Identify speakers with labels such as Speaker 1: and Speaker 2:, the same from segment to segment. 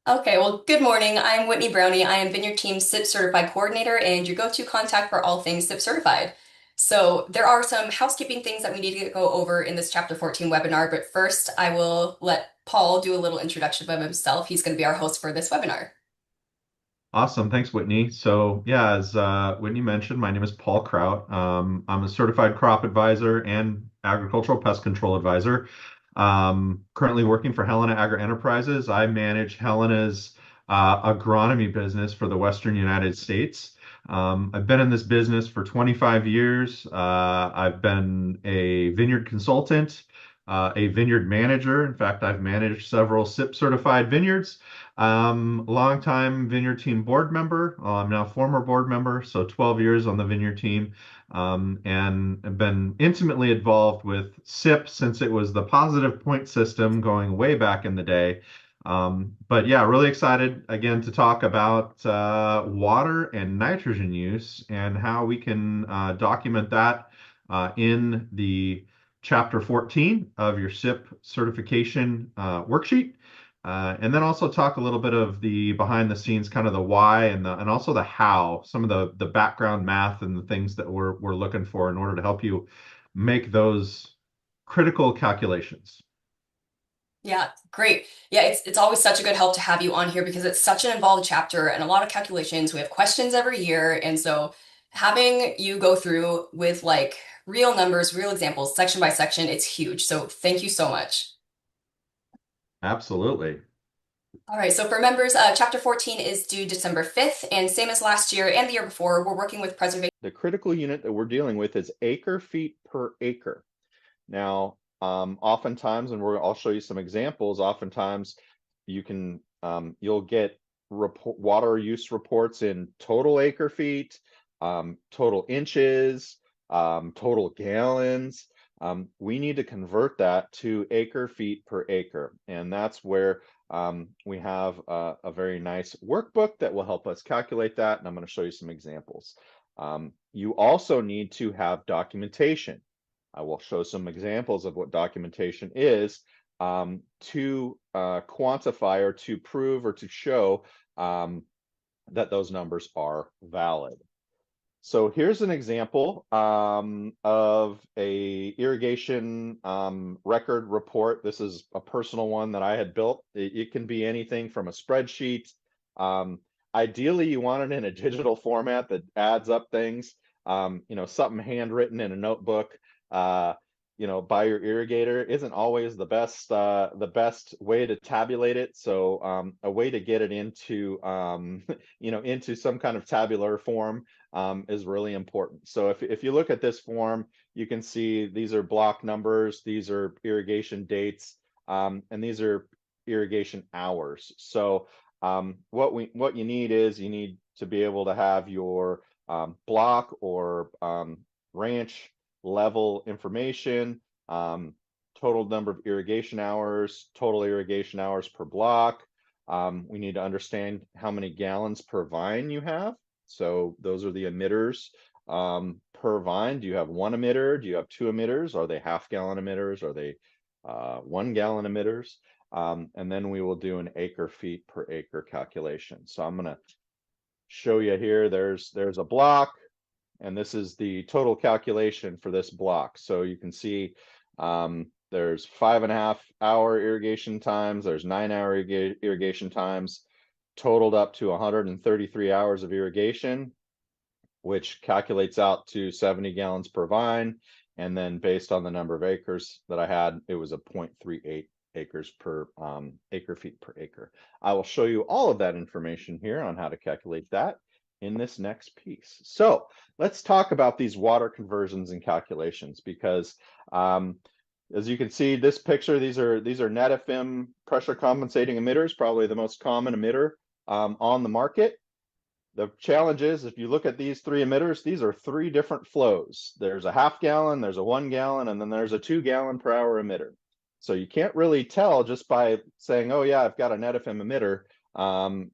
Speaker 1: Okay, well, good morning. I'm Whitney Brownie. I am Vineyard Team SIP Certified Coordinator and your go-to contact for all things SIP Certified. So there are some housekeeping things that we need to go over in this Chapter 14 webinar, but first I will let Paul do a little introduction of himself. He's going to be our host for this webinar.
Speaker 2: Awesome. Thanks, Whitney. So, yeah, as Whitney mentioned, my name is Paul Kraut. I'm a certified crop advisor and agricultural pest control advisor. Currently working for Helena Agri Enterprises. I manage Helena's agronomy business for the Western United States. I've been in this business for 25 years. I've been a vineyard consultant, a vineyard manager. In fact, I've managed several SIP certified vineyards. Longtime Vineyard Team board member. I'm now former board member, so 12 years on the Vineyard Team, and have been intimately involved with SIP since it was the positive point system going way back in the day. But yeah, really excited again to talk about water and nitrogen use and how we can document that in the Chapter 14 of your SIP certification worksheet. And then also talk a little bit of the behind the scenes, kind of the why and also the how, some of the background math and the things that we're looking for in order to help you make those critical calculations.
Speaker 1: Yeah, great. Yeah, it's always such a good help to have you on here because it's such an involved chapter and a lot of calculations. We have questions every year, and so having you go through with like real numbers, real examples, section by section, it's huge. So thank you so much.
Speaker 2: Absolutely.
Speaker 1: All right, so for members, Chapter 14 is due December 5th, and same as last year and the year before, we're working with preservation.
Speaker 2: The critical unit that we're dealing with is acre feet per acre. Now, oftentimes, and I'll show you some examples. Oftentimes, you'll get water use reports in total acre feet, total inches, total gallons. We need to convert that to acre feet per acre, and that's where we have a very nice workbook that will help us calculate that, and I'm going to show you some examples. You also need to have documentation. I will show some examples of what documentation is to quantify or to prove or to show that those numbers are valid. So here's an example of a irrigation record report. This is a personal one that I had built. It can be anything from a spreadsheet. Um, Ideally, you want it in a digital format that adds up things. Something handwritten in a notebook. Uh, by your irrigator isn't always the best way to tabulate it. So a way to get it into into some kind of tabular form is really important. So if you look at this form, you can see these are block numbers, these are irrigation dates, and these are irrigation hours. So what you need is you need to be able to have your block or ranch level information, total number of irrigation hours, total irrigation hours per block. We need to understand how many gallons per vine you have. So those are the emitters per vine. Do you have one emitter? Do you have two emitters? Are they half-gallon emitters? Are they 1 gallon emitters? And then we will do an acre feet per acre calculation. So I'm going to show you here. There's a block, and this is the total calculation for this block. So you can see there's 5.5 hour irrigation times, there's 9 hour irrigation times, totaled up to 133 hours of irrigation, which calculates out to 70 gallons per vine. And then based on the number of acres that I had, it was a 0.38 acres per acre feet per acre. I will show you all of that information here on how to calculate that in this next piece. So let's talk about these water conversions and calculations because as you can see, this picture, these are net pressure compensating emitters, probably the most common emitter on the market. The challenge is if you look at these three emitters, these are three different flows. There's a half-gallon, there's a 1 gallon, and then there's a 2 gallon per hour emitter. So you can't really tell just by saying, oh yeah, I've got a NetFM emitter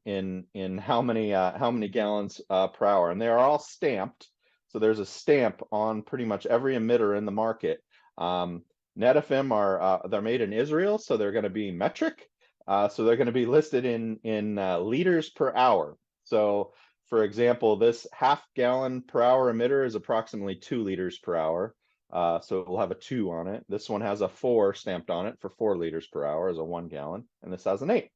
Speaker 2: in how many gallons per hour. And they are all stamped. So there's a stamp on pretty much every emitter in the market. NetFM they're made in Israel, so they're going to be metric. So they're going to be listed in liters per hour. So for example, this half gallon per hour emitter is approximately 2 liters per hour. So it will have a 2 on it. This one has a 4 stamped on it for 4 liters per hour as a 1 gallon, and this has an 8.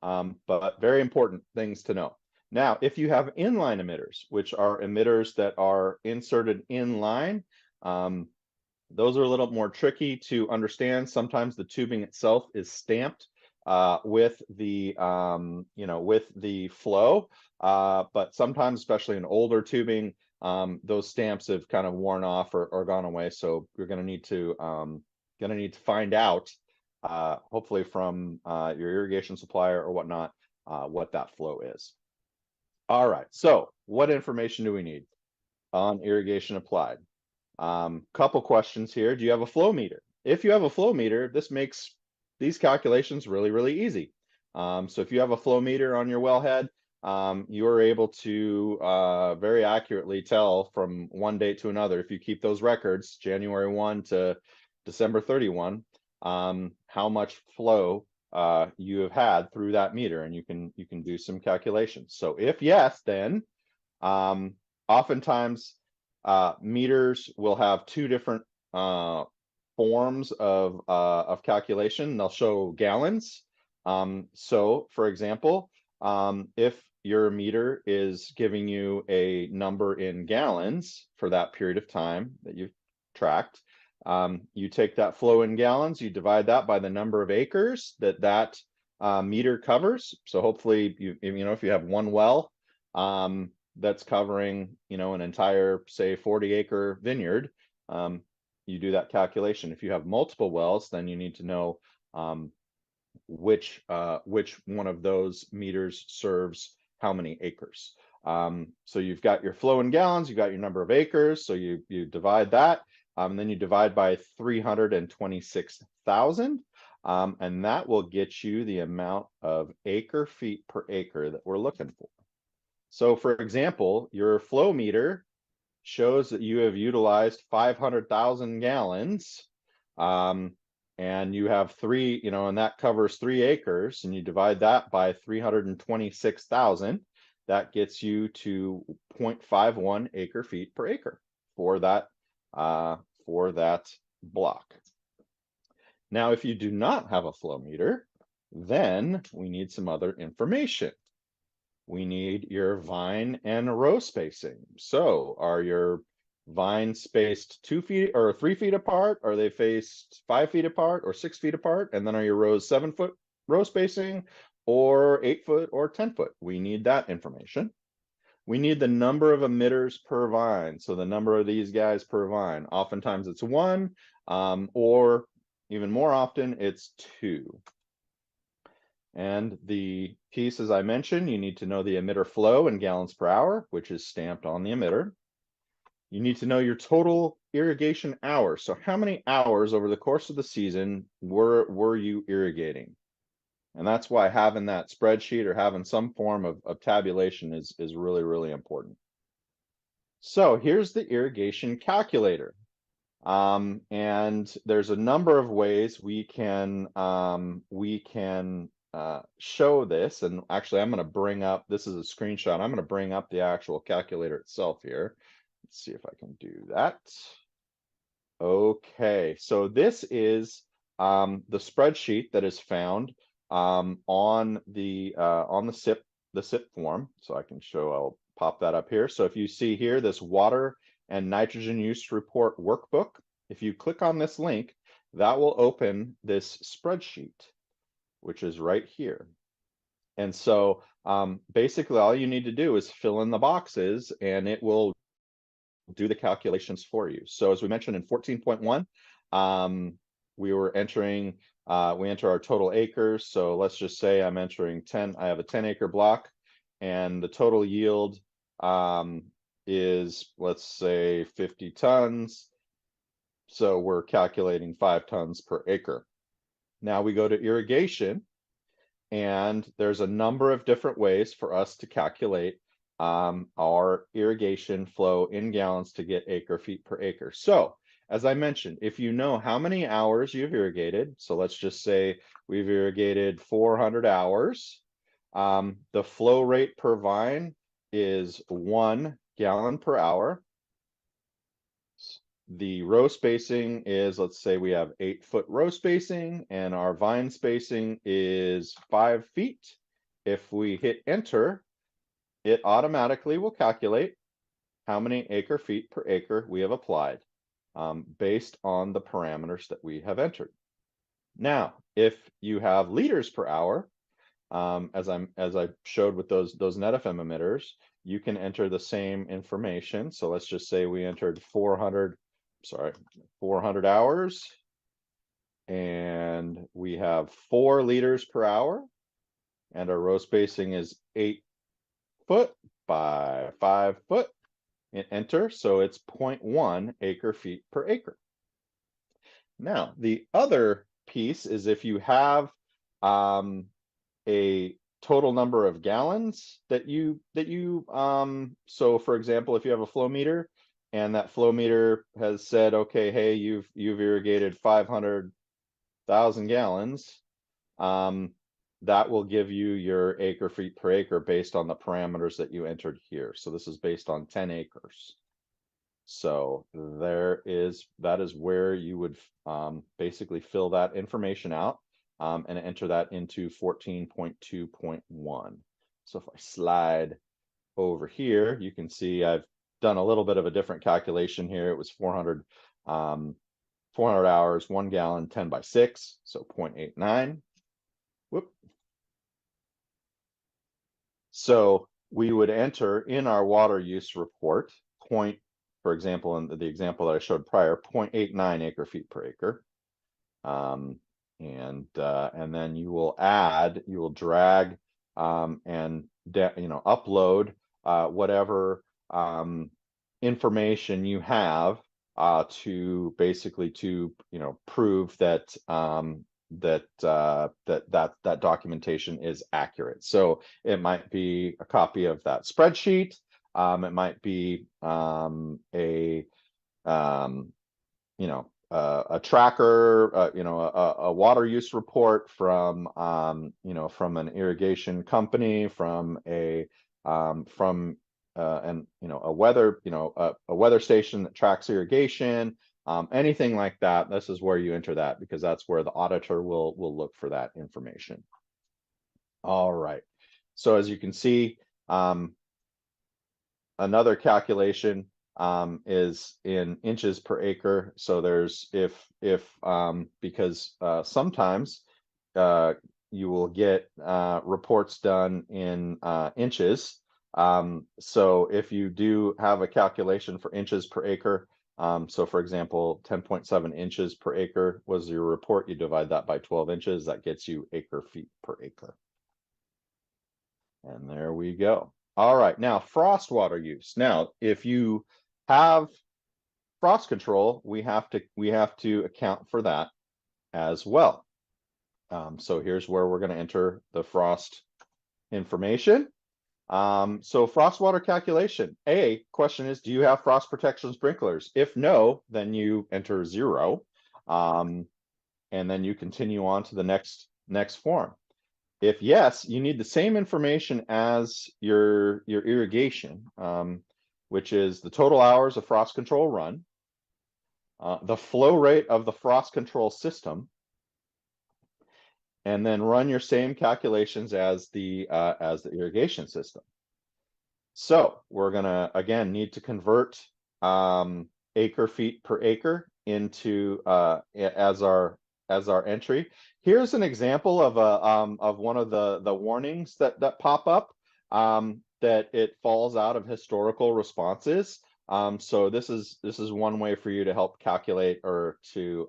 Speaker 2: But very important things to know. Now, if you have inline emitters, which are emitters that are inserted in line, those are a little more tricky to understand. Sometimes the tubing itself is stamped with the with the flow, but sometimes, especially in older tubing, those stamps have kind of worn off or gone away. So you're going to need to find out, hopefully from your irrigation supplier or whatnot, what that flow is. All right. So what information do we need on irrigation applied? Couple questions here. Do you have a flow meter? If you have a flow meter, this makes these calculations really, really easy. So if you have a flow meter on your wellhead, you are able to very accurately tell from one date to another, if you keep those records, January 1 to December 31, how much flow you have had through that meter, and you can do some calculations. So if yes, then oftentimes meters will have two different forms of calculation. They'll show gallons. So for example, if your meter is giving you a number in gallons for that period of time that you've tracked, you take that flow in gallons, you divide that by the number of acres that meter covers. So hopefully, if you have one well, that's covering, an entire, say, 40-acre vineyard, you do that calculation. If you have multiple wells, then you need to know which one of those meters serves how many acres. So you've got your flow in gallons, you've got your number of acres, so you divide that, and then you divide by 326,000, and that will get you the amount of acre feet per acre that we're looking for. So for example, your flow meter shows that you have utilized 500,000 gallons, and you have three, and that covers 3 acres, and you divide that by 326,000, that gets you to 0.51 acre feet per acre for that block. Now, if you do not have a flow meter, then we need some other information. We need your vine and row spacing. So are your vines spaced 2 feet or 3 feet apart? Are they faced 5 feet apart or 6 feet apart? And then are your rows 7-foot row spacing or 8-foot or 10-foot? We need that information. We need the number of emitters per vine. So the number of these guys per vine. Oftentimes it's 1, or even more often it's 2. And the piece, as I mentioned, you need to know the emitter flow in gallons per hour, which is stamped on the emitter. You need to know your total irrigation hours. So how many hours over the course of the season were you irrigating? And that's why having that spreadsheet or having some form of tabulation is really, really important. So here's the irrigation calculator. And there's a number of ways we can show this. And actually, I'm going to bring up, this is a screenshot. I'm going to bring up the actual calculator itself here. Let's see if I can do that. Okay, so this is the spreadsheet that is found on the SIP form. So I can show, I'll pop that up here. So if you see here, this water and nitrogen use report workbook, if you click on this link, that will open this spreadsheet, which is right here. And so basically all you need to do is fill in the boxes and it will do the calculations for you. So as we mentioned in 14.1, we were entering, we enter our total acres. So let's just say I'm entering 10, I have a 10-acre block, and the total yield is, let's say, 50 tons. So we're calculating 5 tons per acre. Now we go to irrigation, and there's a number of different ways for us to calculate our irrigation flow in gallons to get acre feet per acre. So as I mentioned, if you know how many hours you've irrigated, so let's just say we've irrigated 400 hours, the flow rate per vine is 1 gallon per hour. The row spacing is, let's say we have 8-foot row spacing and our vine spacing is 5 feet. If we hit enter, it automatically will calculate how many acre feet per acre we have applied, based on the parameters that we have entered. Now, if you have liters per hour, as I showed with those NetFM emitters, you can enter the same information. So let's just say we entered 400 hours, and we have 4 liters per hour, and our row spacing is 8 foot by 5 foot. And enter, so it's 0.1 acre feet per acre. Now, the other piece is if you have a total number of gallons that you so for example, if you have a flow meter and that flow meter has said, okay, hey, you've irrigated 500,000 gallons, that will give you your acre feet per acre based on the parameters that you entered here. So this is based on 10 acres. So that is where you would basically fill that information out, and enter that into 14.2.1. So if I slide over here, you can see I've done a little bit of a different calculation here. It was 400 hours, 1 gallon, 10 by 6, so 0.89. Whoop. So we would enter in our water use report for example, in the example that I showed prior, 0.89 acre feet per acre. And then you will drag, and upload whatever information you have, to basically prove that that documentation is accurate. So it might be a copy of that spreadsheet. It might be a tracker, a water use report from an irrigation company, from a weather station that tracks irrigation, anything like that. This is where you enter that, because that's where the auditor will look for that information. All right. So as you can see, another calculation is in inches per acre. So there's because sometimes you will get reports done in inches. So if you do have a calculation for inches per acre, so for example, 10.7 inches per acre was your report, you divide that by 12 inches, that gets you acre feet per acre. And there we go. All right, now frost water use. Now, if you have frost control, we have to account for that as well. So here's where we're going to enter the frost information. So frost water calculation. Question is, do you have frost protection sprinklers? If no, then you enter 0, and then you continue on to the next form. If yes, you need the same information as your irrigation, which is the total hours of frost control run, the flow rate of the frost control system, and then run your same calculations as the irrigation system. So we're gonna again need to convert acre feet per acre into as our entry. Here's an example of one of the warnings that pop up, that it falls out of historical responses. So this is one way for you to help calculate, or to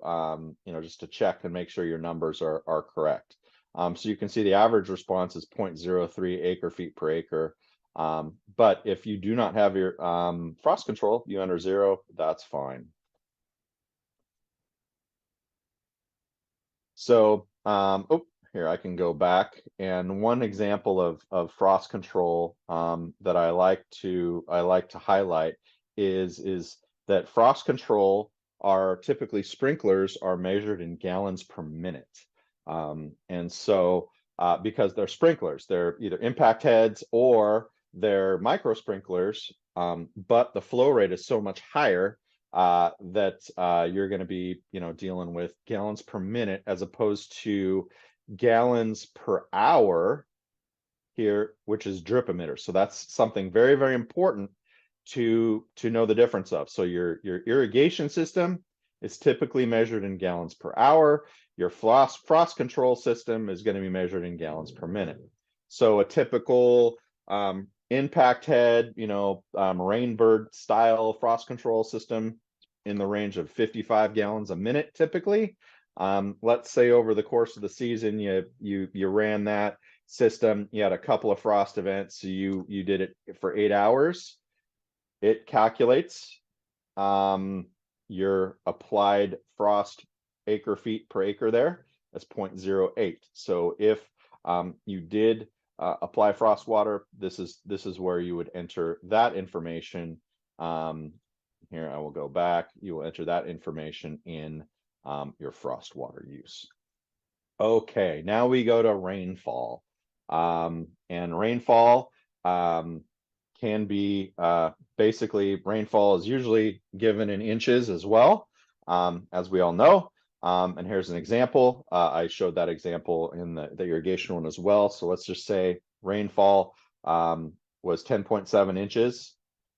Speaker 2: just to check and make sure your numbers are correct. So you can see the average response is 0.03 acre feet per acre. But if you do not have your frost control, you enter 0, that's fine. So, here I can go back, and one example of frost control that I like to highlight is that frost control are typically sprinklers are measured in gallons per minute. And so because they're sprinklers, they're either impact heads or they're micro sprinklers, but the flow rate is so much higher that you're going to be, dealing with gallons per minute as opposed to gallons per hour here, which is drip emitter. So that's something very, very important to know the difference of. So your irrigation system is typically measured in gallons per hour. Your frost control system is going to be measured in gallons per minute. So a typical impact head, rainbird style frost control system in the range of 55 gallons a minute typically. Let's say over the course of the season you ran that system, you had a couple of frost events, so you did it for 8 hours. It calculates your applied frost acre feet per acre there as 0.08. So if you did apply frost water, this is where you would enter that information. Here I will go back. You will enter that information in your frost water use. Okay, now we go to rainfall. And rainfall can be basically rainfall is usually given in inches as well, as we all know. And here's an example. I showed that example in the irrigation one as well. So let's just say rainfall was 10.7 inches.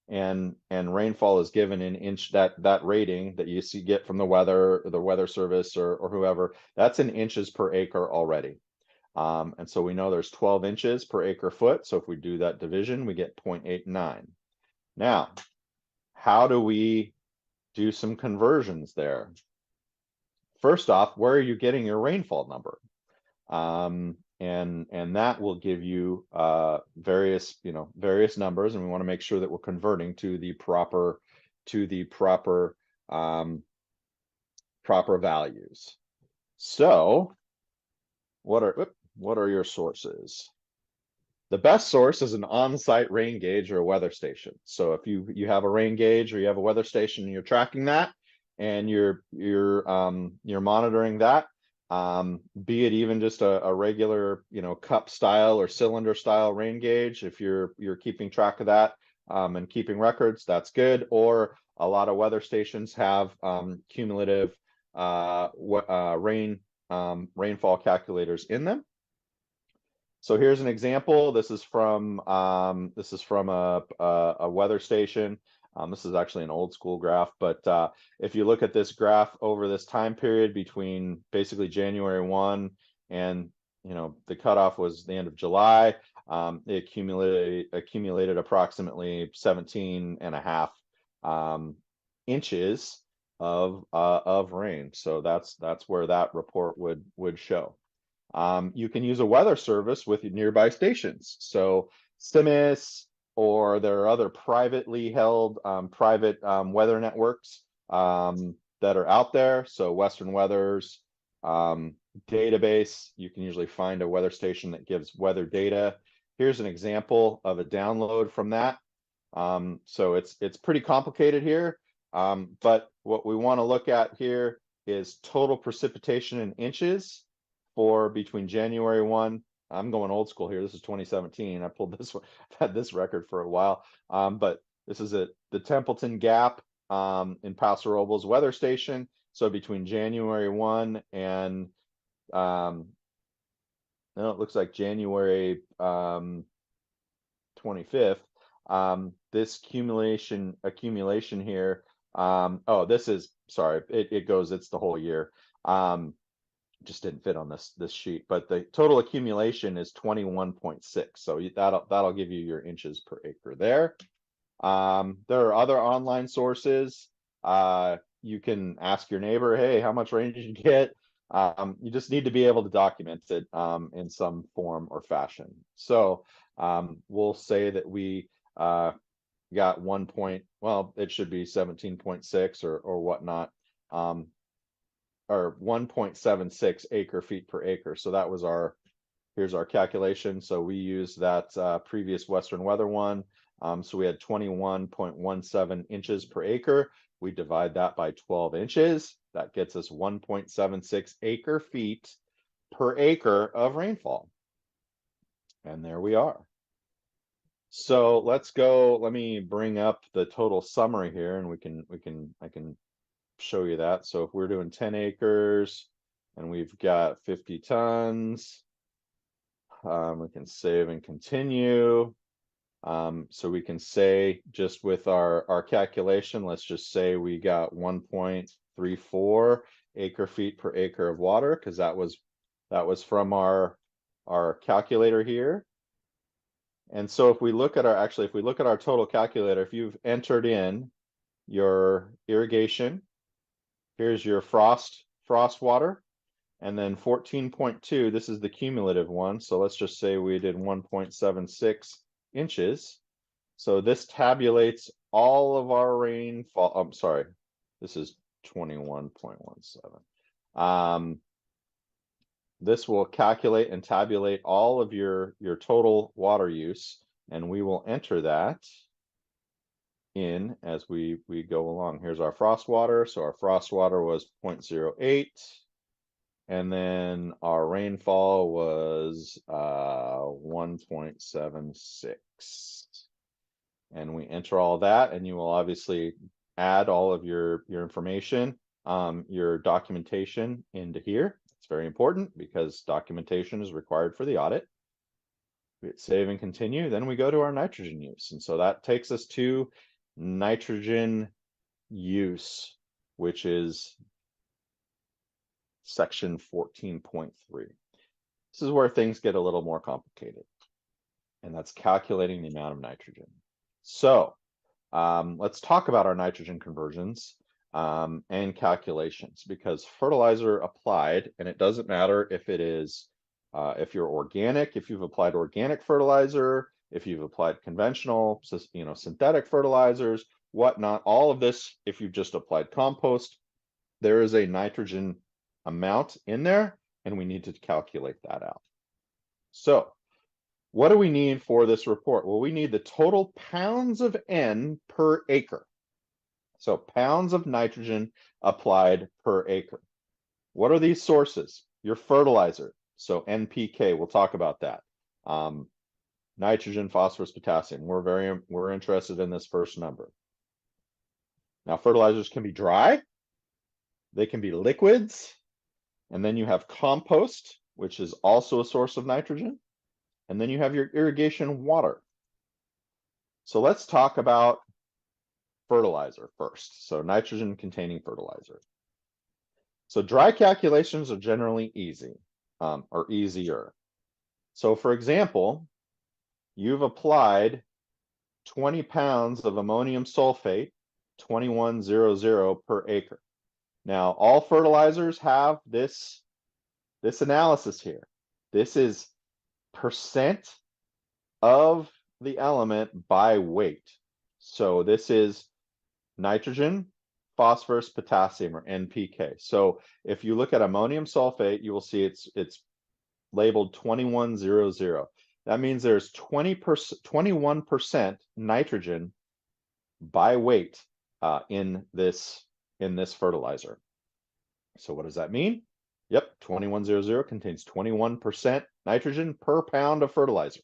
Speaker 2: And rainfall is given in inch, that rating that you see get from the weather service or whoever, that's in inches per acre already. And so we know there's 12 inches per acre foot. So if we do that division, we get 0.89. Now, how do we do some conversions there? First off, where are you getting your rainfall number? And that will give you various numbers, and we want to make sure that we're converting to the proper proper values. So what are your sources? The best source is an on-site rain gauge or a weather station. So if you have a rain gauge or you have a weather station and you're tracking that and you're monitoring that, be it even just a regular cup style or cylinder style rain gauge, if you're keeping track of that and keeping records, that's good. Or a lot of weather stations have cumulative rainfall calculators in them. So here's an example. This is from a weather station. This is actually an old school graph, but if you look at this graph over this time period between basically January 1 and the cutoff was the end of July, it accumulated approximately 17 and a half inches of rain. So that's where that report would show. You can use a weather service with nearby stations. So CIMIS, or there are other privately held private weather networks that are out there. So Western Weather's database, you can usually find a weather station that gives weather data. Here's an example of a download from that. So it's pretty complicated here, but what we want to look at here is total precipitation in inches for between January 1. I'm going old school here. This is 2017. I pulled this one. I've had this record for a while. But this is the Templeton Gap in Paso Robles weather station. So between January 1 and no, it looks like January 25th. This accumulation here. Oh, this is sorry. It goes. It's the whole year. Just didn't fit on this sheet, but the total accumulation is 21.6. So that'll give you your inches per acre there. There are other online sources. You can ask your neighbor, hey, how much rain did you get? You just need to be able to document it in some form or fashion. So we'll say that we got it should be 17.6 or whatnot. Or 1.76 acre feet per acre. So that was here's our calculation. So we used that previous Western Weather one. So we had 21.17 inches per acre. We divide that by 12 inches. That gets us 1.76 acre feet per acre of rainfall. And there we are. So let's go, let me bring up the total summary here and I can show you that. So if we're doing 10 acres and we've got 50 tons, we can save and continue. So we can say just with our calculation, let's just say we got 1.34 acre feet per acre of water, because that was from our calculator here. And so if we look at if we look at our total calculator, if you've entered in your irrigation, here's your frost water, and then 14.2, this is the cumulative one. So let's just say we did 1.76 inches. So this tabulates all of our rainfall. I'm sorry, this is 21.17. This will calculate and tabulate all of your total water use, and we will enter that in as we go along. Here's our frost water. So our frost water was 0.08, and then our rainfall was 1.76. And we enter all that, and you will obviously add all of your information, your documentation into here. It's very important because documentation is required for the audit. We hit save and continue. Then we go to our nitrogen use. And so that takes us to nitrogen use, which is section 14.3. This is where things get a little more complicated, and that's calculating the amount of nitrogen. So let's talk about our nitrogen conversions and calculations, because fertilizer applied, and it doesn't matter if it is if you're organic, if you've applied organic fertilizer, if you've applied conventional, synthetic fertilizers, whatnot, all of this, if you've just applied compost, there is a nitrogen amount in there, and we need to calculate that out. So what do we need for this report? Well, we need the total pounds of N per acre. So pounds of nitrogen applied per acre. What are these sources? Your fertilizer. So NPK, we'll talk about that. Nitrogen, phosphorus, potassium. We're interested in this first number. Now, fertilizers can be dry. They can be liquids. And then you have compost, which is also a source of nitrogen. And then you have your irrigation water. So let's talk about fertilizer first. So nitrogen containing fertilizer. So dry calculations are generally easy, or easier. So for example, you've applied 20 pounds of ammonium sulfate, 2100 per acre. Now, all fertilizers have this analysis here. This is percent of the element by weight. So this is nitrogen, phosphorus, potassium, or NPK. So if you look at ammonium sulfate, you will see it's labeled 2100. That means there's 21% nitrogen by weight in this fertilizer. So what does that mean? Yep, 2100 contains 21% nitrogen per pound of fertilizer.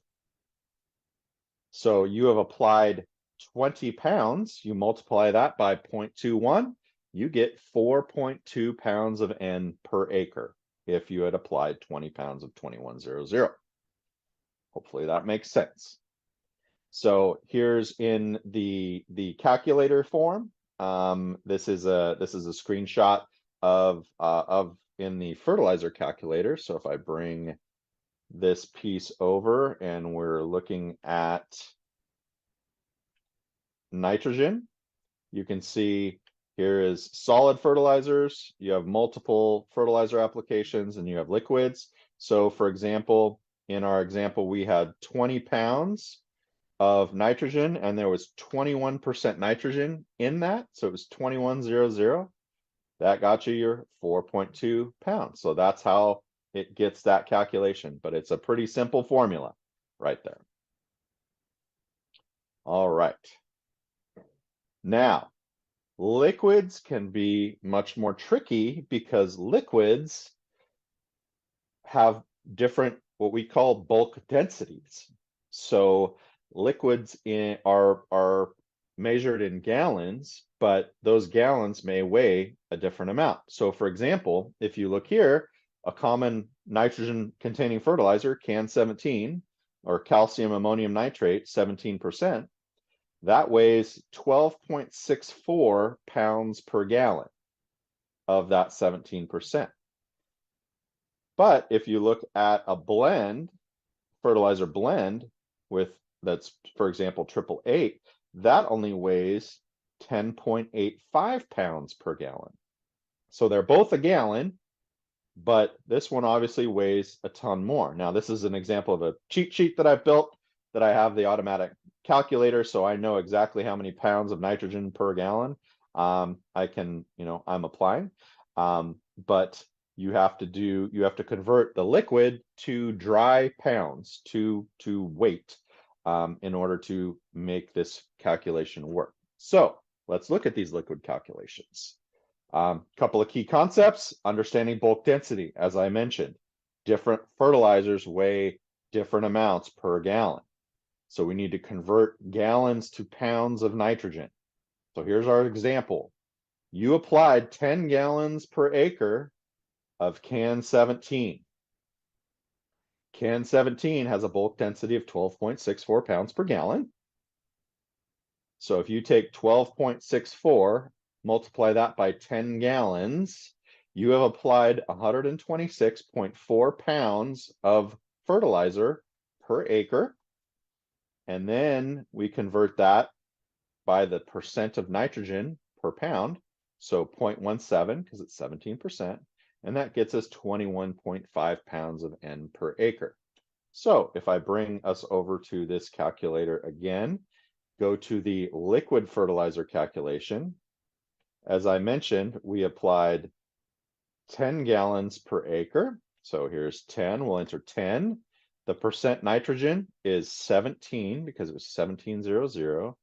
Speaker 2: So you have applied 20 pounds, you multiply that by 0.21, you get 4.2 pounds of N per acre if you had applied 20 pounds of 2100. Hopefully that makes sense. So here's in the calculator form. This is a screenshot of in the fertilizer calculator. So if I bring this piece over and we're looking at nitrogen, you can see here is solid fertilizers, you have multiple fertilizer applications, and you have liquids. So for example, in our example, we had 20 pounds of nitrogen, and there was 21% nitrogen in that. So it was 2100. That got you your 4.2 pounds. So that's how it gets that calculation, but it's a pretty simple formula right there. All right. Now, Liquids can be much more tricky because liquids have different what we call bulk densities. So liquids are measured in gallons, but those gallons may weigh a different amount. So for example, if you look here, a common nitrogen containing fertilizer, CAN 17, or calcium ammonium nitrate, 17%, that weighs 12.64 pounds per gallon of that 17%. But if you look at a blend, fertilizer blend with that's, for example, 888, that only weighs 10.85 pounds per gallon. So they're both a gallon, but this one obviously weighs a ton more. Now, this is an example of a cheat sheet that I've built that I have the automatic calculator, so I know exactly how many pounds of nitrogen per gallon I'm applying. But you have to convert the liquid to dry pounds to weight in order to make this calculation work. So let's look at these liquid calculations. Couple of key concepts: understanding bulk density. As I mentioned, different fertilizers weigh different amounts per gallon. So we need to convert gallons to pounds of nitrogen. So here's our example. You applied 10 gallons per acre of CAN 17. CAN 17 has a bulk density of 12.64 pounds per gallon. So if you take 12.64, multiply that by 10 gallons, you have applied 126.4 pounds of fertilizer per acre. And then we convert that by the percent of nitrogen per pound. So 0.17, because it's 17%. And that gets us 21.5 pounds of N per acre. So if I bring us over to this calculator again, go to the liquid fertilizer calculation. As I mentioned, we applied 10 gallons per acre. So here's 10, we'll enter 10. The percent nitrogen is 17 because it was 1700,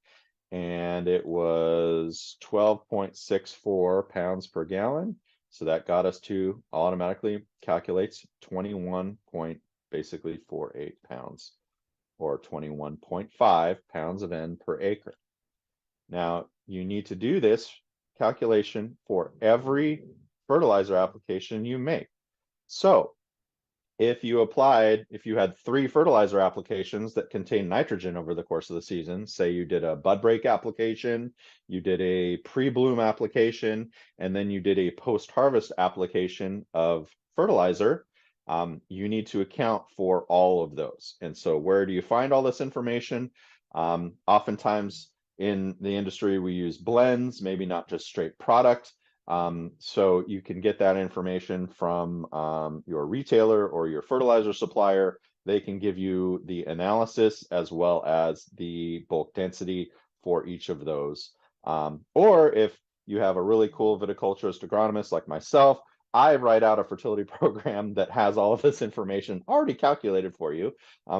Speaker 2: and it was 12.64 pounds per gallon. So that got us to automatically calculates 21.48 pounds, or 21.5 pounds of N per acre. Now, you need to do this calculation for every fertilizer application you make. So if you had 3 fertilizer applications that contain nitrogen over the course of the season, say you did a bud break application, you did a pre-bloom application, and then you did a post-harvest application of fertilizer, you need to account for all of those. And so where do you find all this information? Oftentimes in the industry, we use blends, maybe not just straight product. So you can get that information from your retailer or your fertilizer supplier. They can give you the analysis as well as the bulk density for each of those. Or if you have a really cool viticulturist agronomist like myself, I write out a fertility program that has all of this information already calculated for you.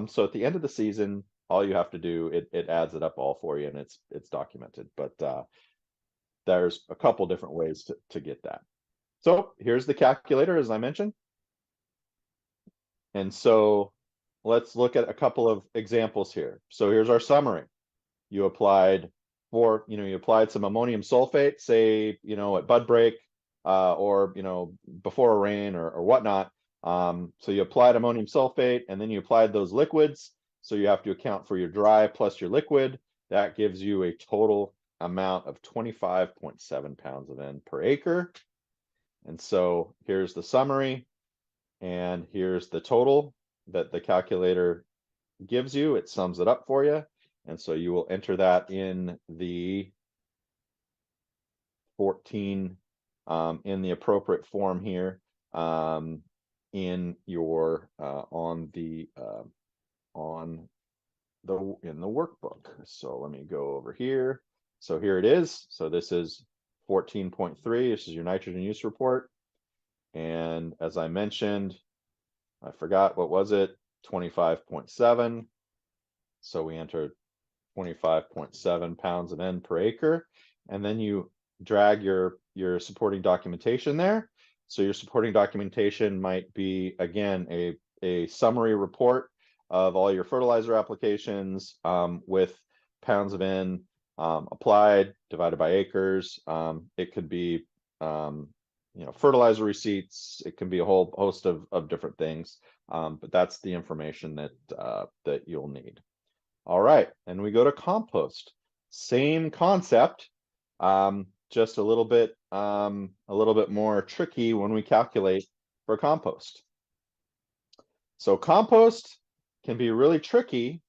Speaker 2: So at the end of the season, all you have to do, it adds it up all for you, and it's documented. But there's a couple different ways to get that. So here's the calculator, as I mentioned. And so let's look at a couple of examples here. So here's our summary. You applied some ammonium sulfate, say, at bud break, or, before a rain or whatnot. So you applied ammonium sulfate, and then you applied those liquids. So you have to account for your dry plus your liquid. That gives you a total amount of 25.7 pounds of N per acre. And so here's the summary, and here's the total that the calculator gives you. It sums it up for you. And so you will enter that in the 14 in the appropriate form here in your in the workbook. So let me go over here. So here it is. So this is 14.3. This is your nitrogen use report. And as I mentioned, I forgot, what was it? 25.7. So we entered 25.7 pounds of N per acre. And then you drag your supporting documentation there. So your supporting documentation might be, again, a summary report of all your fertilizer applications with pounds of N applied divided by acres. It could be fertilizer receipts. It can be a whole host of different things, but that's the information that you'll need. All right, and we go to compost. Same concept, just a little bit more tricky when we calculate for compost. So compost can be really tricky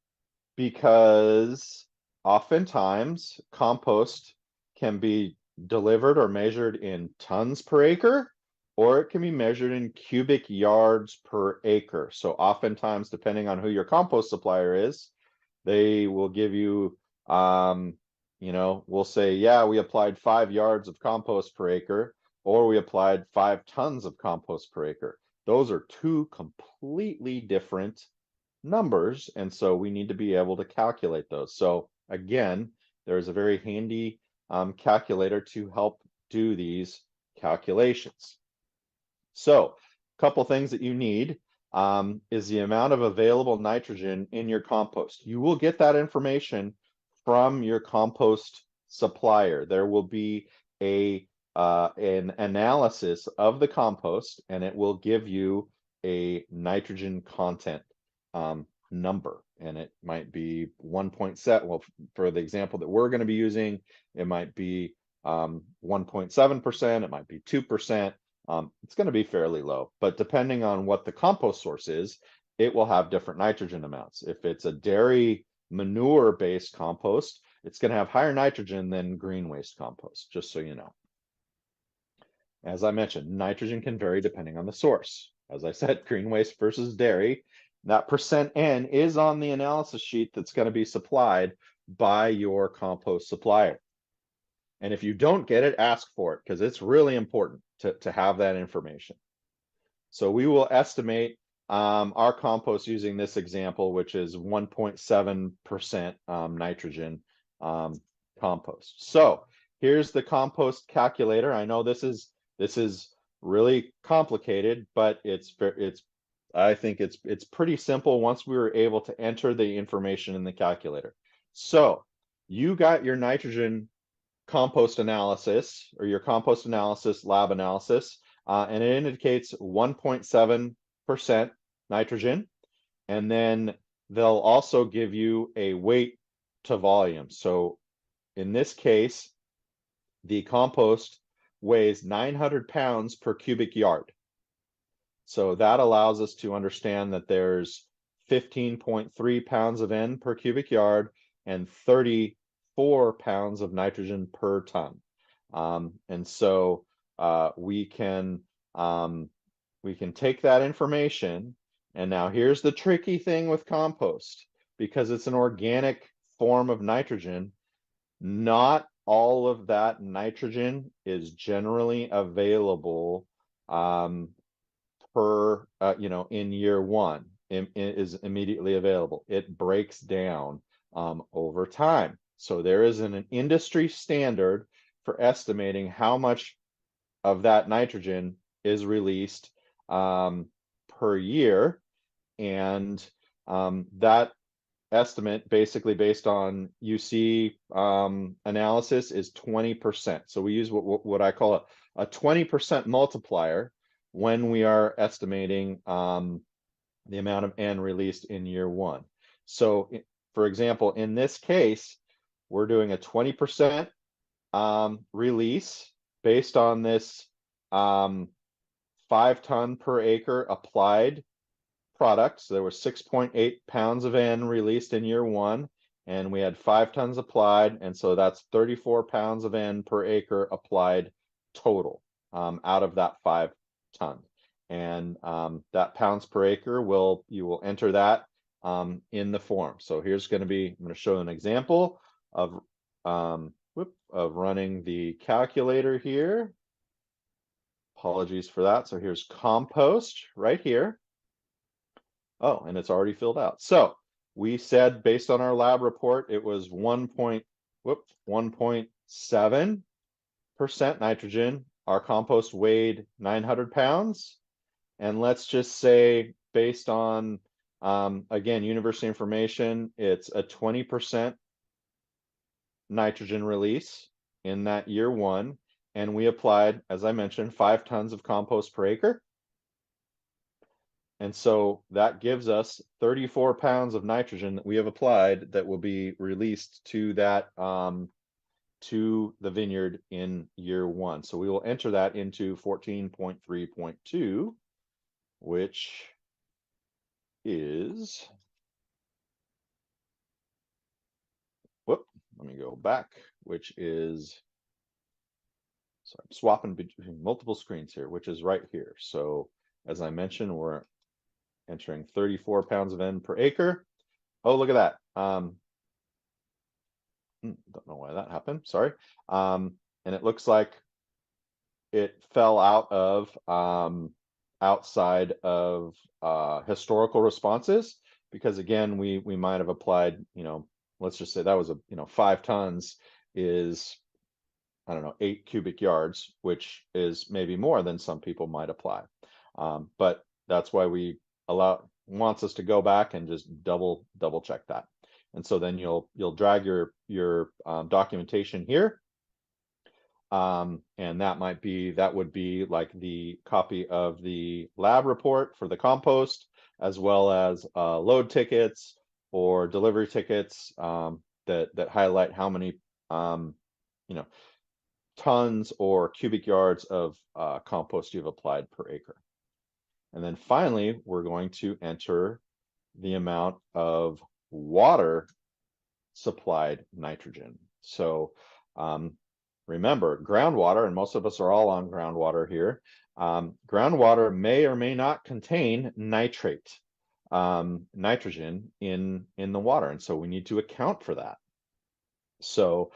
Speaker 2: because oftentimes compost can be delivered or measured in tons per acre, or it can be measured in cubic yards per acre. So oftentimes, depending on who your compost supplier is, they will give you, we'll say, yeah, we applied 5 yards of compost per acre, or we applied 5 tons of compost per acre. Those are two completely different numbers, and so we need to be able to calculate those. So again, there's a very handy calculator to help do these calculations. So a couple things that you need is the amount of available nitrogen in your compost. You will get that information from your compost supplier. There will be an analysis of the compost, and it will give you a nitrogen content number, and it might be 1.7. Well, for the example that we're going to be using, it might be 1.7%, it might be 2%. It's going to be fairly low, but depending on what the compost source is, it will have different nitrogen amounts. If it's a dairy manure-based compost, it's going to have higher nitrogen than green waste compost, just so you know. As I mentioned, nitrogen can vary depending on the source. As I said, green waste versus dairy, that %N is on the analysis sheet that's going to be supplied by your compost supplier. And if you don't get it, ask for it, because it's really important to have that information. So we will estimate our compost using this example, which is 1.7% nitrogen compost. So here's the compost calculator. I know this is really complicated, but I think it's pretty simple once we were able to enter the information in the calculator. So you got your nitrogen compost analysis, or your compost analysis lab analysis, and it indicates 1.7% nitrogen, and then they'll also give you a weight to volume. So in this case, the compost weighs 900 pounds per cubic yard. So that allows us to understand that there's 15.3 pounds of N per cubic yard and 34 pounds of nitrogen per ton. And so we can take that information, and now here's the tricky thing with compost. Because it's an organic form of nitrogen, not all of that nitrogen is generally available in year one. Is immediately available. It breaks down over time. So there is an industry standard for estimating how much of that nitrogen is released per year, and that estimate, basically based on UC analysis, is 20%. So we use what I call a 20% multiplier when we are estimating the amount of N released in year one. So for example, in this case, we're doing a 20% release based on this 5 ton per acre applied product. So there was 6.8 pounds of N released in year one, and we had 5 tons applied, and so that's 34 pounds of N per acre applied total out of that 5 ton. And that pounds per acre, you will enter that in the form. So here's going to be, I'm going to show an example of running the calculator here. Apologies for that. So here's compost right here. Oh, and it's already filled out. So we said, based on our lab report, it was 1.7 nitrogen. Our compost weighed 900 pounds. And let's just say, based on, again, university information, it's a 20% nitrogen release in that year one. And we applied, as I mentioned, 5 tons of compost per acre. And so that gives us 34 pounds of nitrogen that we have applied that will be released to that to the vineyard in year one. So we will enter that into 14.3.2, which is, whoop, let me go back, which is, so I'm swapping between multiple screens here, which is right here. So as I mentioned, we're entering 34 pounds of N per acre. Oh, look at that. Don't know why that happened, sorry. And it looks like it fell out of outside of historical responses, because again, we might have applied, let's just say that was 5 tons is, I don't know, 8 cubic yards, which is maybe more than some people might apply. But that's why we wants us to go back and just double check that. And so then you'll drag your documentation here. And that would be like the copy of the lab report for the compost, as well as load tickets or delivery tickets that highlight how many tons or cubic yards of compost you've applied per acre. And then finally, we're going to enter the amount of water supplied nitrogen. So remember, groundwater, and most of us are all on groundwater here, groundwater may or may not contain nitrate, nitrogen in the water. And so we need to account for that. So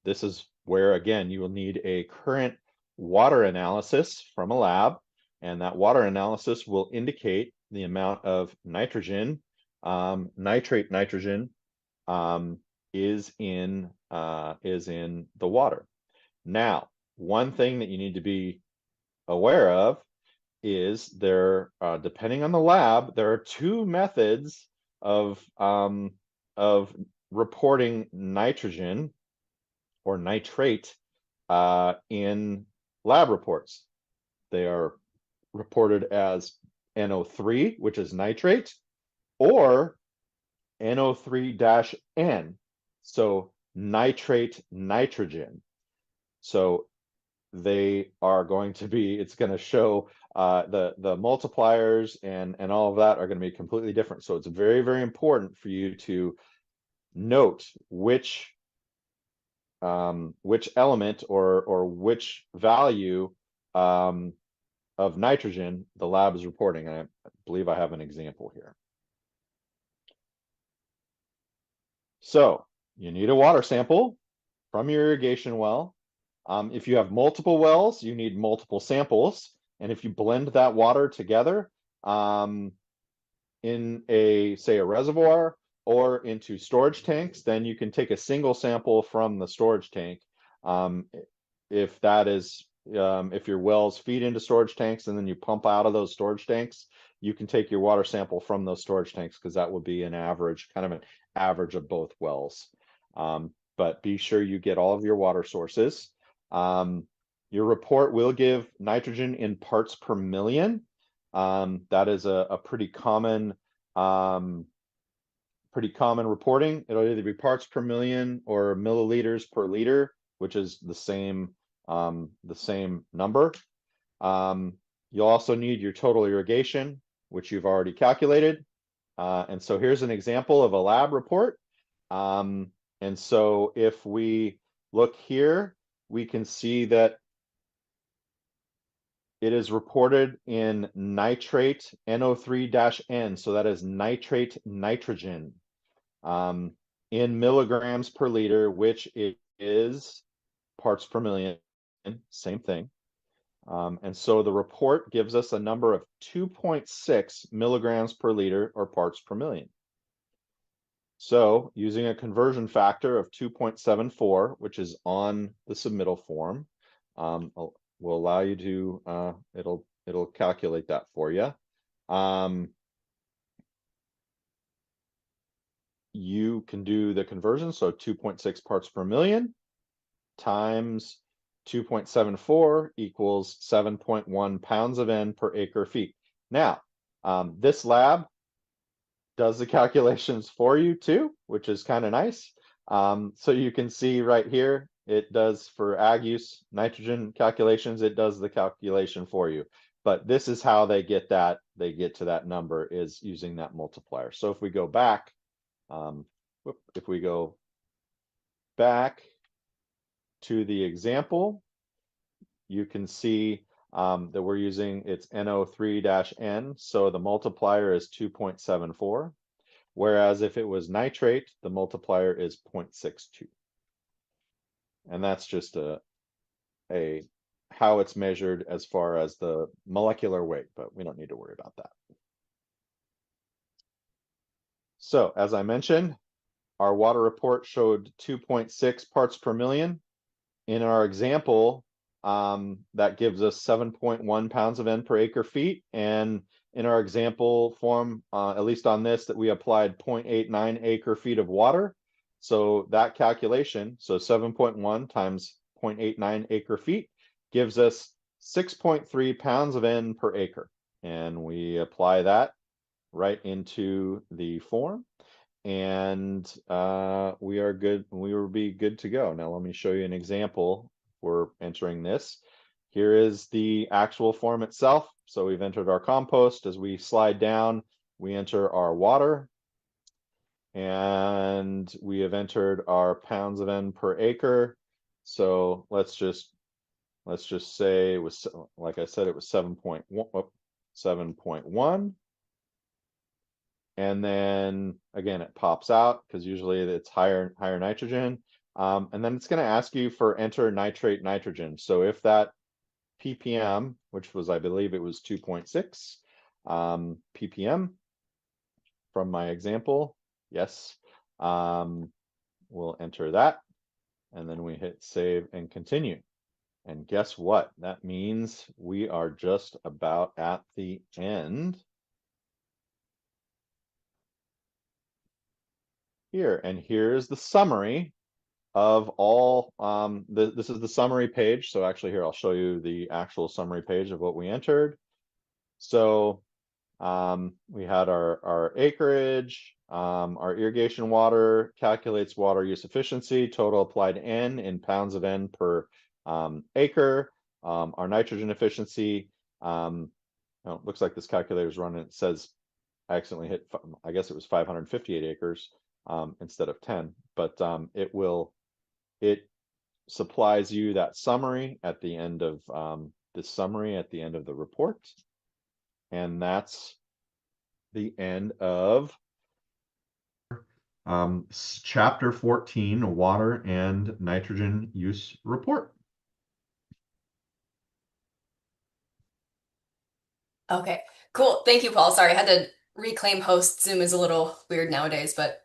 Speaker 2: this is where, again, you will need a current water analysis from a lab, and that water analysis will indicate the amount of nitrogen, nitrate nitrogen, is in the water. Now, one thing that you need to be aware of is depending on the lab, there are 2 methods of reporting nitrogen or nitrate in lab reports. They are reported as NO3, which is nitrate, or NO3-N, so nitrate nitrogen. So they are going to be, it's going to show the multipliers and all of that are going to be completely different. So it's very, very important for you to note which element or which value of nitrogen the lab is reporting. And I believe I have an example here. So you need a water sample from your irrigation well. If you have multiple wells, you need multiple samples. And if you blend that water together in say a reservoir or into storage tanks, then you can take a single sample from the storage tank. If that is, if your wells feed into storage tanks and then you pump out of those storage tanks, you can take your water sample from those storage tanks, because that would be an average, kind of an average of both wells. But be sure you get all of your water sources. Your report will give nitrogen in parts per million. That is a pretty common reporting. It'll either be parts per million or milliliters per liter, which is the same number. You'll also need your total irrigation, which you've already calculated. And so here's an example of a lab report. And so if we look here, we can see that it is reported in nitrate NO3-N, so that is nitrate nitrogen, in milligrams per liter, which is parts per million, same thing. And so the report gives us a number of 2.6 milligrams per liter, or parts per million. So using a conversion factor of 2.74, which is on the submittal form, will allow you to, it'll calculate that for you. You can do the conversion, so 2.6 parts per million times 2.74 equals 7.1 pounds of N per acre feet. Now, this lab does the calculations for you too, which is kind of nice. So you can see right here, it does for ag use nitrogen calculations, it does the calculation for you. But this is how they get to that number is using that multiplier. So if we go back, if we go back to the example, you can see that we're using it's NO3-N, so the multiplier is 2.74. Whereas if it was nitrate, the multiplier is 0.62. And that's just a how it's measured as far as the molecular weight, but we don't need to worry about that. So as I mentioned, our water report showed 2.6 parts per million. In our example, that gives us 7.1 pounds of N per acre feet. And in our example form, at least on this, that we applied 0.89 acre feet of water. So that calculation, so 7.1 times 0.89 acre feet gives us 6.3 pounds of N per acre. And we apply that right into the form and we are good. We will be good to go. Now let me show you an example. We're entering this. Here is the actual form itself. So we've entered our compost. As we slide down, we enter our water, and we have entered our pounds of N per acre. So let's just say it was, like I said, it was 7.1, 7.1. And then again, it pops out because usually it's higher nitrogen. And then it's going to ask you for enter nitrate nitrogen. So if that ppm, which was, I believe it was 2.6 ppm from my example, yes, we'll enter that. And then we hit save and continue. And guess what? That means we are just about at the end here. And here's the summary of all, this is the summary page. So actually here, I'll show you the actual summary page of what we entered. So we had our acreage, our irrigation water, calculates water use efficiency, total applied N in pounds of N per acre, our nitrogen efficiency. Oh, it looks like this calculator is running, it says I accidentally hit, I guess it was 558 acres instead of 10, but it supplies you that summary at the end of this summary at the end of the report. And that's the end of chapter 14, water and nitrogen use report.
Speaker 1: Okay, cool. Thank you, Paul. Sorry, I had to reclaim host. Zoom is a little weird nowadays, but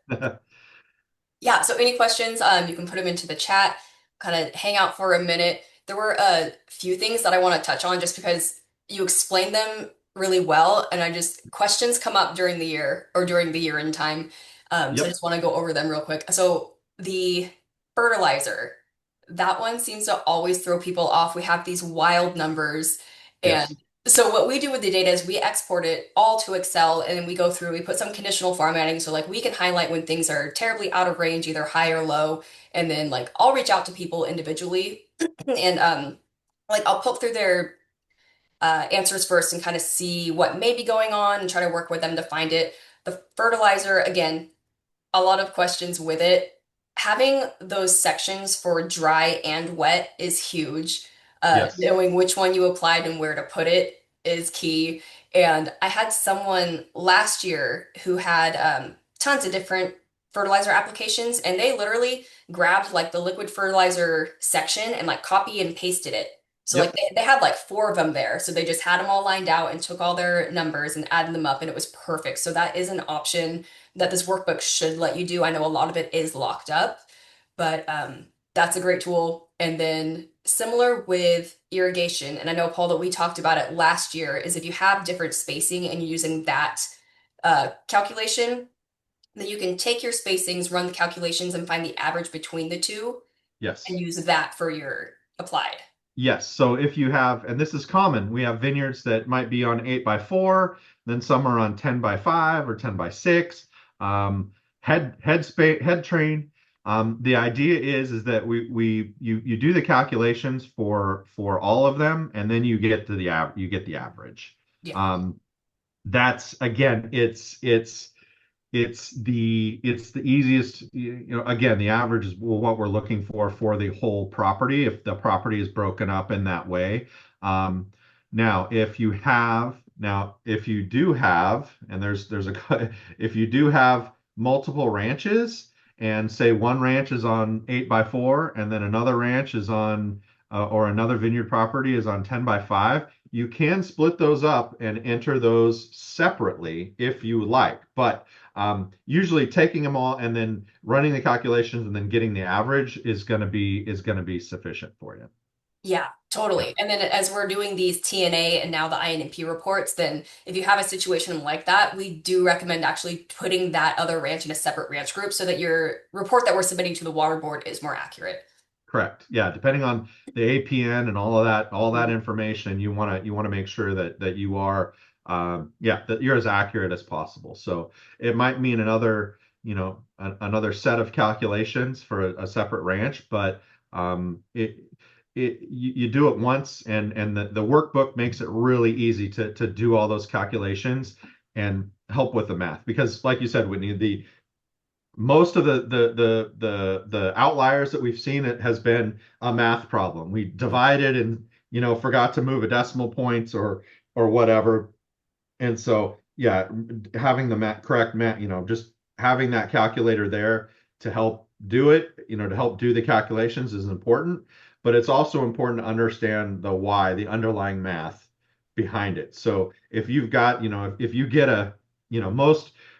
Speaker 1: yeah, so any questions, you can put them into the chat, kind of hang out for a minute. There were a few things that I want to touch on just because you explained them really well, and questions come up during the year or during the year in time. So I
Speaker 2: Yep.
Speaker 1: just want to go over them real quick. So the fertilizer, that one seems to always throw people off. We have these wild numbers, and
Speaker 2: Yes.
Speaker 1: so what we do with the data is we export it all to Excel and then we go through, we put some conditional formatting. So like we can highlight when things are terribly out of range, either high or low. And then like I'll reach out to people individually and like I'll poke through their answers first and kind of see what may be going on and try to work with them to find it. The fertilizer, again, a lot of questions with it. Having those sections for dry and wet is huge.
Speaker 2: Yes.
Speaker 1: Knowing which one you applied and where to put it is key. And I had someone last year who had tons of different fertilizer applications, and they literally grabbed like the liquid fertilizer section and like copy and pasted it. So like
Speaker 2: Yep.
Speaker 1: they had like four of them there. So they just had them all lined out and took all their numbers and added them up, and it was perfect. So that is an option that this workbook should let you do. I know a lot of it is locked up, but that's a great tool. And then Similar with irrigation, and I know, Paul, that we talked about it last year, is if you have different spacing and you're using that calculation, then you can take your spacings, run the calculations, and find the average between the two and
Speaker 2: Yes.
Speaker 1: use that for your applied.
Speaker 2: Yes. So if you have, and this is common, we have vineyards that might be on 8x4, then some are on 10x5 or 10x6. Head train. The idea is that you do the calculations for all of them, and then you get to you get the average.
Speaker 1: Yeah.
Speaker 2: Um, that's again, it's the easiest, again, the average is what we're looking for the whole property if the property is broken up in that way. um Now if you do have, and there's a if you do have multiple ranches, and say one ranch is on 8x4 and then another ranch is on or another vineyard property is on 10x5, you can split those up and enter those separately if you like. But usually taking them all and then running the calculations and then getting the average is going to be sufficient for you.
Speaker 1: Yeah,
Speaker 2: Yeah,
Speaker 1: totally. And then as we're doing these TNA and now the INP reports, then if you have a situation like that, we do recommend actually putting that other ranch in a separate ranch group so that your report that we're submitting to the water board is more accurate.
Speaker 2: correct. Yeah, depending on the APN and all that
Speaker 1: Mhm.
Speaker 2: information, you want to make sure that you are yeah, that you're as accurate as possible. So it might mean another set of calculations for a separate ranch, but you do it once, and the workbook makes it really easy to do all those calculations and help with the math. Because like you said, Whitney, the most of the outliers that we've seen, it has been a math problem. We divided and forgot to move a decimal points or whatever. And so, yeah, having the correct math, just having that calculator there to help do it, to help do the calculations is important. But it's also important to understand the why, the underlying math behind it. So if you've got, if you get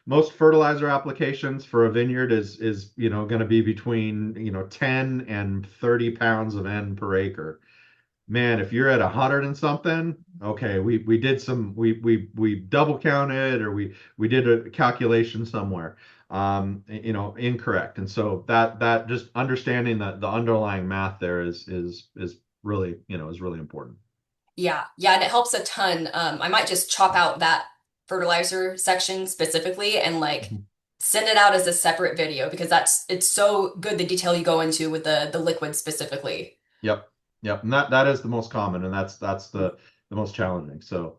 Speaker 2: most fertilizer applications for a vineyard is going to be between 10 and 30 pounds of N per acre. Man, if you're at 100 and something, okay, we did some we double counted, or we did a calculation somewhere incorrect. And so that just understanding the underlying math there is really is really important.
Speaker 1: Yeah, yeah, and it helps a ton. I might just chop out that fertilizer section specifically and like
Speaker 2: Mhm.
Speaker 1: send it out as a separate video because it's so good the detail you go into with the liquid specifically.
Speaker 2: Yep. Yep. And that is the most common, and that's the most challenging. So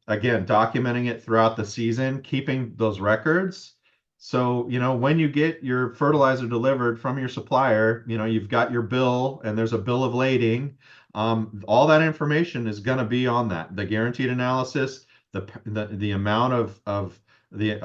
Speaker 2: again, documenting it throughout the season, keeping those records. So, when you get your fertilizer delivered from your supplier, you've got your bill and there's a bill of lading. All that information is going to be on that. The guaranteed analysis, the amount of the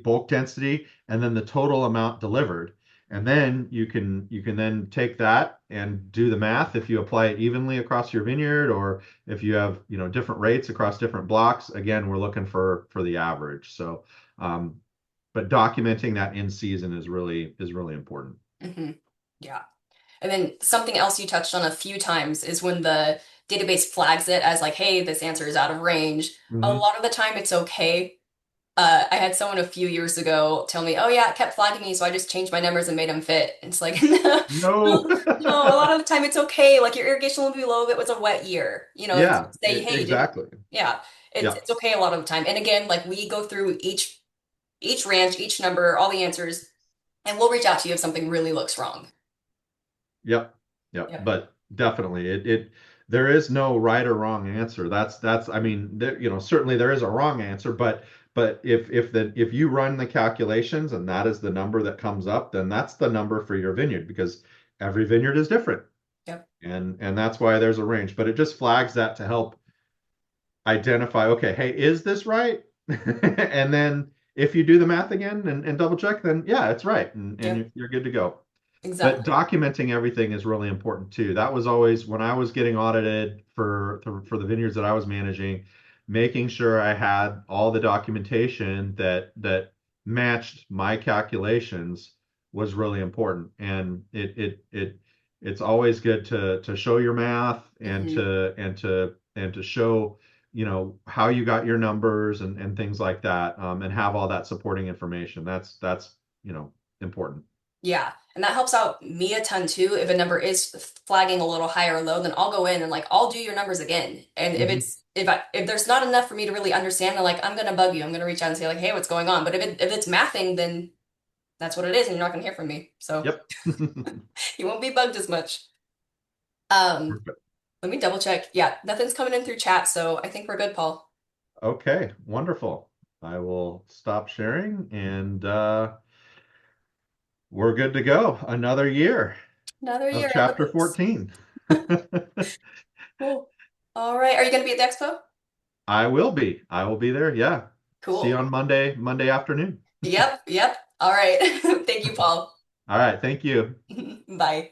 Speaker 2: bulk density, and then the total amount delivered. And then you can then take that and do the math if you apply it evenly across your vineyard, or if you have, different rates across different blocks. Again, we're looking for the average. So, um, but documenting that in season is really important.
Speaker 1: Hmm. Yeah. And then something else you touched on a few times is when the database flags it as like, hey, this answer is out of range. A
Speaker 2: Hmm.
Speaker 1: lot of the time it's okay. I had someone a few years ago tell me, oh yeah, it kept flagging me, so I just changed my numbers and made them fit. And it's like, no,
Speaker 2: No.
Speaker 1: no, a lot of the time it's okay. Like your irrigation will be low if it was a wet year. It's
Speaker 2: Yeah,
Speaker 1: say, hey, you didn't,
Speaker 2: exactly.
Speaker 1: yeah, it's
Speaker 2: Yeah.
Speaker 1: it's okay a lot of the time. And again, like we go through each ranch, each number, all the answers, and we'll reach out to you if something really looks wrong.
Speaker 2: Yep. Yep.
Speaker 1: Yep.
Speaker 2: But definitely there is no right or wrong answer. I mean, certainly there is a wrong answer, but if you run the calculations and that is the number that comes up, then that's the number for your vineyard, because every vineyard is different.
Speaker 1: Yep.
Speaker 2: And that's why there's a range. But it just flags that to help identify, okay, hey, is this right? And then if you do the math again and double check, then yeah, it's right. And
Speaker 1: Yep.
Speaker 2: you're good to go. But
Speaker 1: Exactly.
Speaker 2: documenting everything is really important too. That was always when I was getting audited for the vineyards that I was managing, making sure I had all the documentation that matched my calculations was really important. And
Speaker 3: it's always good to show your math and
Speaker 1: Hmm.
Speaker 3: to show, how you got your numbers and things like that, and have all that supporting information. That's important.
Speaker 1: Yeah, and that helps out me a ton too. If a number is flagging a little high or low, then I'll go in and like I'll do your numbers again. And if
Speaker 3: Hmm.
Speaker 1: it's if there's not enough for me to really understand, then like I'm gonna bug you. I'm gonna reach out and say like, hey, what's going on? But if it's mathing, then that's what it is, and you're not gonna hear from me. So
Speaker 3: Yep.
Speaker 1: you won't be bugged as much. Um,
Speaker 3: Perfect.
Speaker 1: Let me double check. Yeah, nothing's coming in through chat, so I think we're good, Paul.
Speaker 3: Okay, wonderful. I will stop sharing and we're good to go. Another year
Speaker 1: Another
Speaker 3: of
Speaker 1: year in the
Speaker 3: chapter
Speaker 1: books.
Speaker 3: 14.
Speaker 1: Cool. All right. Are you gonna be at the expo?
Speaker 3: I will be. I will be there. Yeah. See you
Speaker 1: Cool.
Speaker 3: on Monday afternoon.
Speaker 1: Yep, yep. All right. Thank you, Paul.
Speaker 3: All right. Thank you.
Speaker 1: Bye.